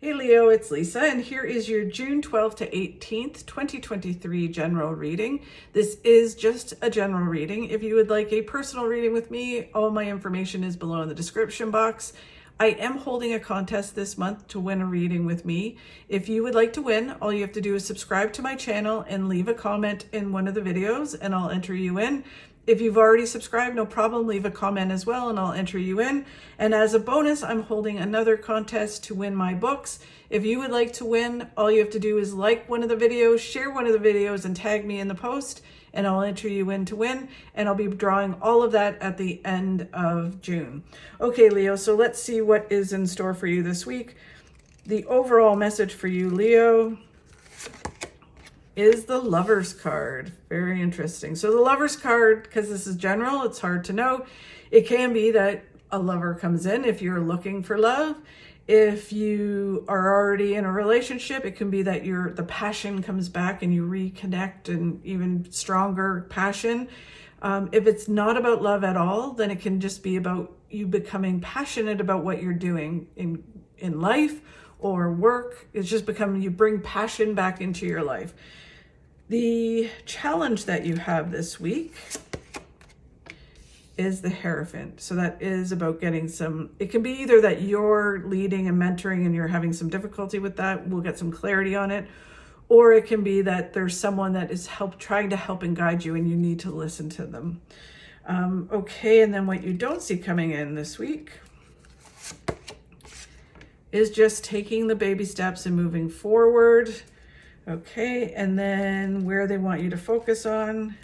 Hey Leo, it's Lisa, and here is your June 12th to 18th, 2023 general reading. This is just a general reading. If you would like a personal reading with me, all my information is below in the description box. I am holding a contest this month to win a reading with me. If you would like to win, all you have to do is subscribe to my channel and leave a comment in one of the videos, and I'll enter you in. If you've already subscribed, no problem, leave a comment as well and I'll enter you in. And as a bonus, I'm holding another contest to win my books. If you would like to win, all you have to do is like one of the videos, share one of the videos, and tag me in the post, and I'll enter you in to win. And I'll be drawing all of that at the end of June. Okay, Leo, so let's see what is in store for you this week. The overall message for you, Leo, is the Lovers card. Very interesting. So the Lovers card, because this is general, it's hard to know. It can be that a lover comes in if you're looking for love. If you are already in a relationship, it can be that the passion comes back and you reconnect, and even stronger passion. If it's not about love at all, then it can just be about you becoming passionate about what you're doing in life or work. It's just you bring passion back into your life. The challenge that you have this week is the Hierophant. So that is about getting it can be either that you're leading and mentoring and you're having some difficulty with that. We'll get some clarity on it. Or it can be that there's someone that is trying to help and guide you and you need to listen to them. Okay, and then what you don't see coming in this week is just taking the baby steps and moving forward. Okay, and then where they want you to focus on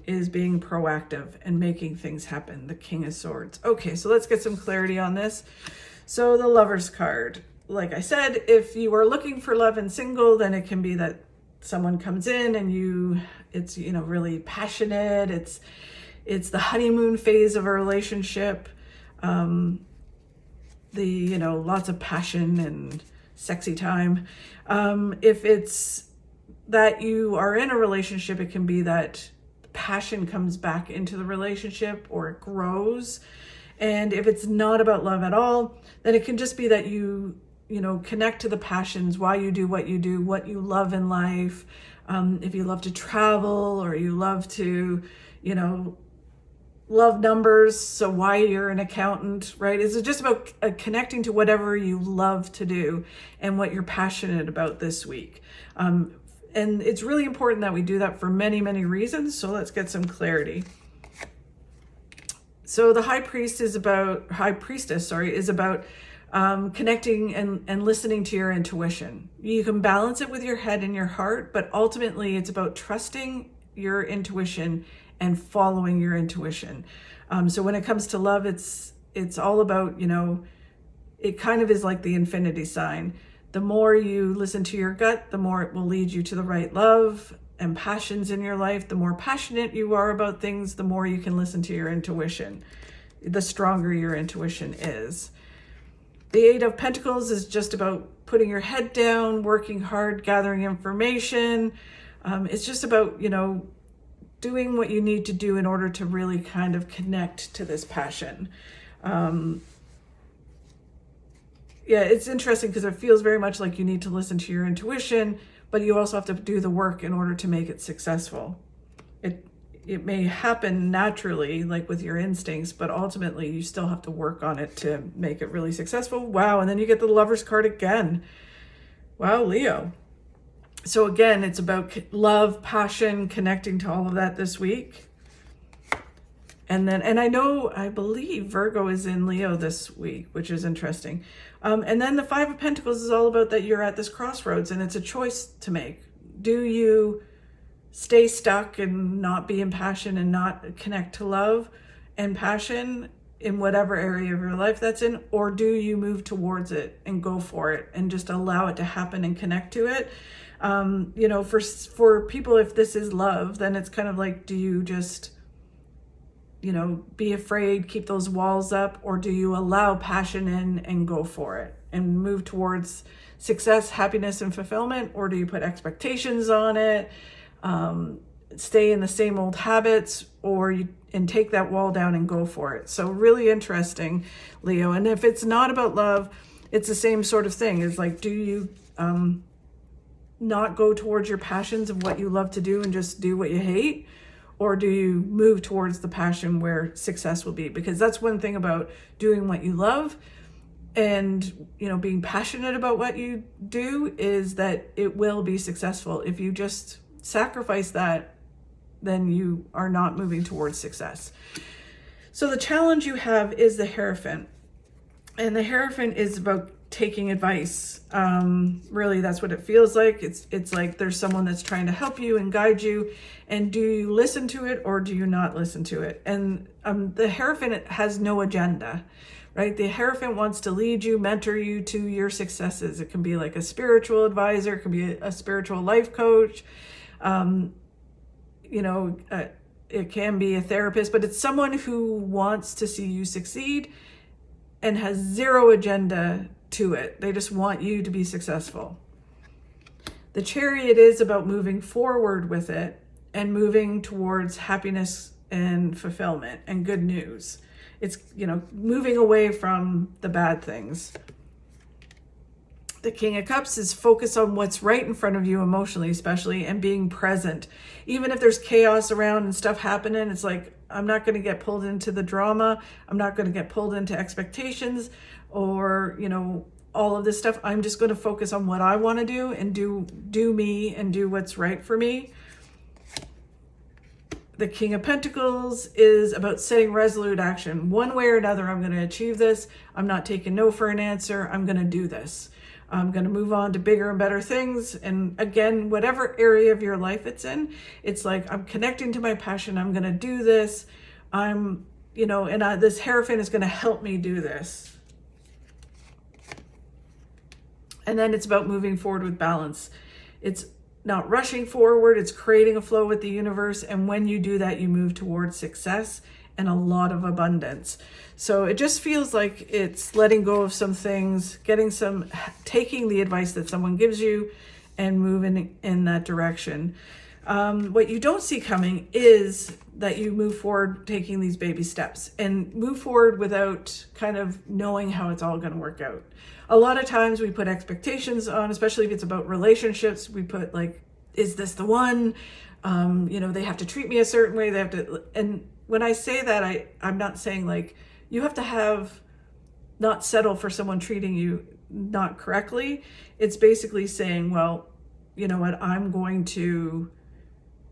is being proactive and making things happen, the King of Swords. Okay, so let's get some clarity on this. So the Lovers card, like I said, if you are looking for love and single, then it can be that someone comes in and it's really passionate. It's the honeymoon phase of a relationship. Lots of passion and sexy time. If it's that you are in a relationship, it can be that passion comes back into the relationship or it grows. And if it's not about love at all, then it can just be that you connect to the passions, why you do, what you love in life. If you love to travel or you love to, love numbers, so why you're an accountant, right? It's just about connecting to whatever you love to do and what you're passionate about this week. And it's really important that we do that for many, many reasons. So let's get some clarity. So the High Priestess is about connecting and listening to your intuition. You can balance it with your head and your heart, but ultimately it's about trusting your intuition and following your intuition. So when it comes to love, it's all about, it kind of is like the infinity sign. The more you listen to your gut, the more it will lead you to the right love and passions in your life. The more passionate you are about things, the more you can listen to your intuition, the stronger your intuition is. The Eight of Pentacles is just about putting your head down, working hard, gathering information. It's just about, doing what you need to do in order to really kind of connect to this passion. It's interesting because it feels very much like you need to listen to your intuition, but you also have to do the work in order to make it successful. It may happen naturally, like with your instincts, but ultimately you still have to work on it to make it really successful. Wow, and then you get the Lovers card again. Wow, Leo. So again, it's about love, passion, connecting to all of that this week. And I believe Virgo is in Leo this week, which is interesting. And then the Five of Pentacles is all about that you're at this crossroads and it's a choice to make. Do you stay stuck and not be in passion and not connect to love and passion in whatever area of your life that's in? Or do you move towards it and go for it and just allow it to happen and connect to it? For people, if this is love, then it's kind of like, do you just, be afraid, keep those walls up, or do you allow passion in and go for it and move towards success, happiness, and fulfillment? Or do you put expectations on it, stay in the same old habits, and take that wall down and go for it? So really interesting, Leo. And if it's not about love, it's the same sort of thing. It's like, do you not go towards your passions of what you love to do and just do what you hate? Or do you move towards the passion where success will be? Because that's one thing about doing what you love and, you know, being passionate about what you do, is that it will be successful. If you just sacrifice that, then you are not moving towards success. So the challenge you have is the Hierophant. And the Hierophant is about taking advice. Really, that's what it feels like. It's like there's someone that's trying to help you and guide you. And do you listen to it or do you not listen to it? And the Hierophant has no agenda, right? The Hierophant wants to lead you, mentor you to your successes. It can be like a spiritual advisor. It can be a spiritual life coach. It can be a therapist, but it's someone who wants to see you succeed and has zero agenda to it. They just want you to be successful. The Chariot is about moving forward with it and moving towards happiness and fulfillment and good news. It's, moving away from the bad things. The King of Cups is focused on what's right in front of you emotionally, especially, and being present. Even if there's chaos around and stuff happening, it's like, I'm not going to get pulled into the drama. I'm not going to get pulled into expectations or, all of this stuff. I'm just going to focus on what I want to do and do me and do what's right for me. The King of Pentacles is about setting resolute action. One way or another, I'm going to achieve this. I'm not taking no for an answer. I'm going to do this. I'm going to move on to bigger and better things. And again, whatever area of your life it's in, it's like, I'm connecting to my passion. I'm going to do this. This Hierophant is going to help me do this. And then it's about moving forward with balance. It's not rushing forward. It's creating a flow with the universe. And when you do that, you move towards success and a lot of abundance. So it just feels like it's letting go of some things, taking the advice that someone gives you and moving in that direction. What you don't see coming is that you move forward taking these baby steps and move forward without kind of knowing how it's all going to work out. A lot of times we put expectations on, especially if it's about relationships. We put like, is this the one? They have to treat me a certain way. They have to, and when I say that, I'm not saying like you have to not settle for someone treating you not correctly. It's basically saying, well, you know what, I'm going to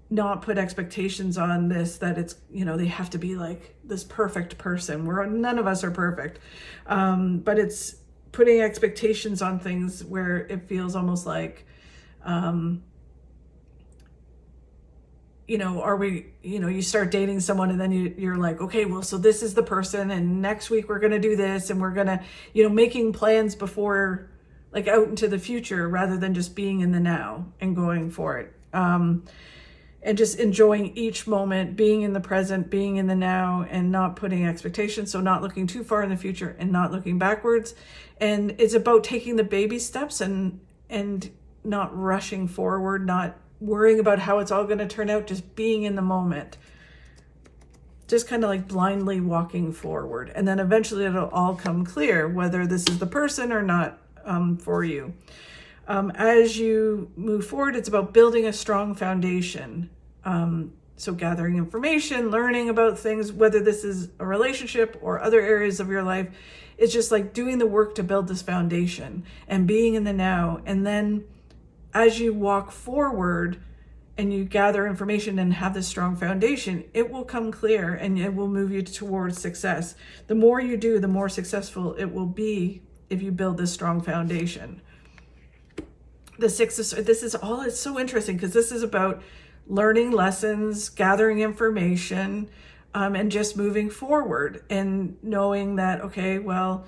not put expectations on this, that it's, they have to be like this perfect person. None of us are perfect. But it's putting expectations on things where it feels almost like, you start dating someone and then you're like, okay, well, so this is the person and next week we're going to do this and we're going to, making plans before, like out into the future rather than just being in the now and going for it. And just enjoying each moment, being in the present, being in the now, and not putting expectations. So not looking too far in the future and not looking backwards. And it's about taking the baby steps and not rushing forward, not worrying about how it's all going to turn out, just being in the moment. Just kind of like blindly walking forward. And then eventually it'll all come clear whether this is the person or not for you. As you move forward, it's about building a strong foundation. So gathering information, learning about things, whether this is a relationship or other areas of your life, it's just like doing the work to build this foundation and being in the now. And then as you walk forward and you gather information and have this strong foundation, it will come clear and it will move you towards success. The more you do, the more successful it will be if you build this strong foundation. The Six of this is all, it's so interesting because this is about learning lessons, gathering information, and just moving forward and knowing that, okay, well,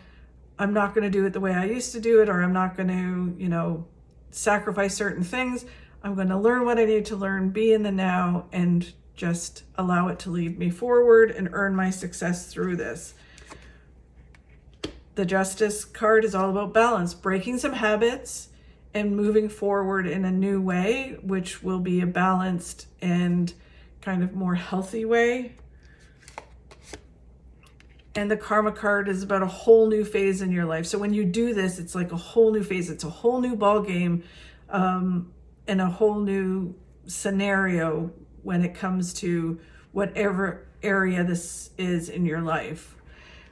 I'm not going to do it the way I used to do it, or I'm not going to, sacrifice certain things. I'm going to learn what I need to learn, be in the now, and just allow it to lead me forward and earn my success through this. The Justice card is all about balance, breaking some habits and moving forward in a new way, which will be a balanced and kind of more healthy way. And the karma card is about a whole new phase in your life. So when you do this, it's like a whole new phase. It's a whole new ball game, and a whole new scenario when it comes to whatever area this is in your life.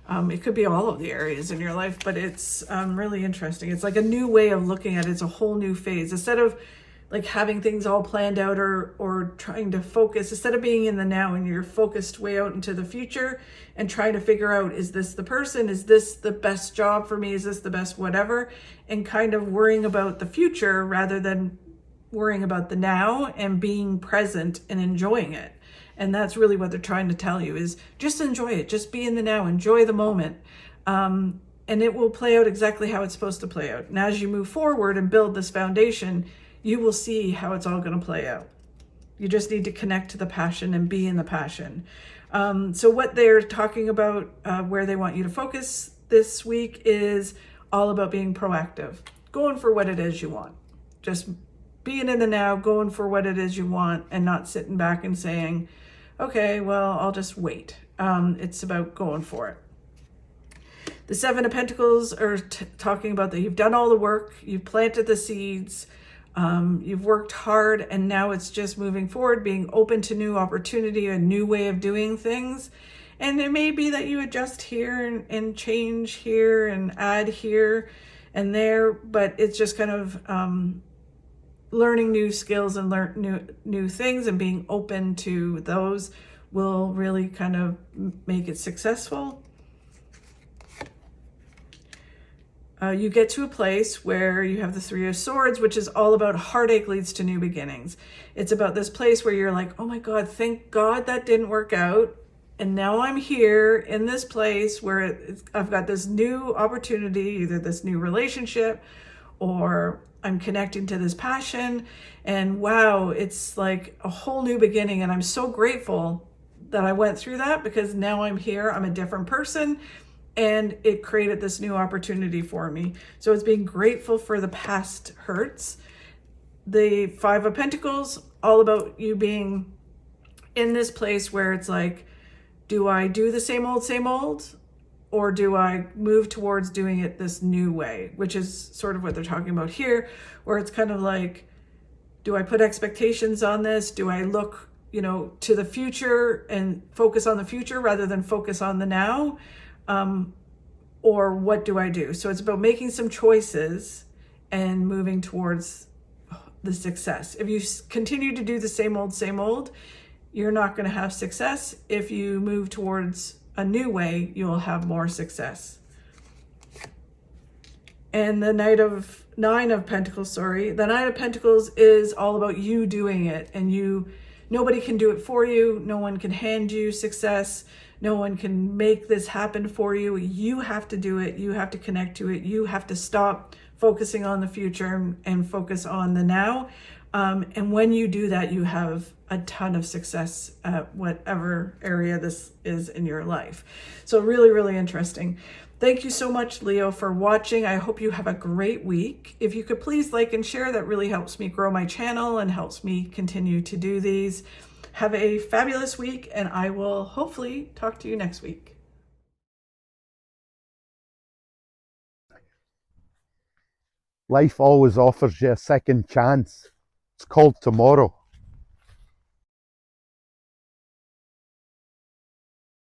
It could be all of the areas in your life, but it's really interesting. It's like a new way of looking at it. It's a whole new phase. Instead of like having things all planned out or trying to focus, instead of being in the now and you're focused way out into the future and trying to figure out, is this the person? Is this the best job for me? Is this the best whatever? And kind of worrying about the future rather than worrying about the now and being present and enjoying it. And that's really what they're trying to tell you, is just enjoy it. Just be in the now, enjoy the moment. And it will play out exactly how it's supposed to play out. And as you move forward and build this foundation, you will see how it's all going to play out. You just need to connect to the passion and be in the passion. So what they're talking about, where they want you to focus this week, is all about being proactive, going for what it is you want. Just being in the now, going for what it is you want, and not sitting back and saying, okay, well, I'll just wait. It's about going for it. The Seven of Pentacles are talking about that you've done all the work, you've planted the seeds, you've worked hard, and now it's just moving forward, being open to new opportunity, a new way of doing things. And it may be that you adjust here and change here and add here and there, but it's just kind of learning new skills and learn new things, and being open to those will really kind of make it successful. You get to a place where you have the Three of Swords, which is all about heartache leads to new beginnings. It's about this place where you're like, oh my God, thank God that didn't work out. And now I'm here in this place where I've got this new opportunity, either this new relationship or I'm connecting to this passion, and wow, it's like a whole new beginning. And I'm so grateful that I went through that, because now I'm here, I'm a different person, and it created this new opportunity for me. So it's being grateful for the past hurts. The Five of Pentacles, all about you being in this place where it's like, do I do the same old? Or do I move towards doing it this new way, which is sort of what they're talking about here, where it's kind of like, do I put expectations on this? Do I look, to the future and focus on the future rather than focus on the now? Or what do I do? So it's about making some choices and moving towards the success. If you continue to do the same old, you're not going to have success. If you move towards a new way, you'll have more success. And the Nine of Pentacles is all about you doing it, and nobody can do it for you. No one can hand you success. No one can make this happen for you. You have to do it. You have to connect to it. You have to stop focusing on the future and focus on the now. And when you do that, you have a ton of success at whatever area this is in your life. So really, really interesting. Thank you so much, Leo, for watching. I hope you have a great week. If you could please like and share, that really helps me grow my channel and helps me continue to do these. Have a fabulous week, and I will hopefully talk to you next week. Life always offers you a second chance. It's called tomorrow.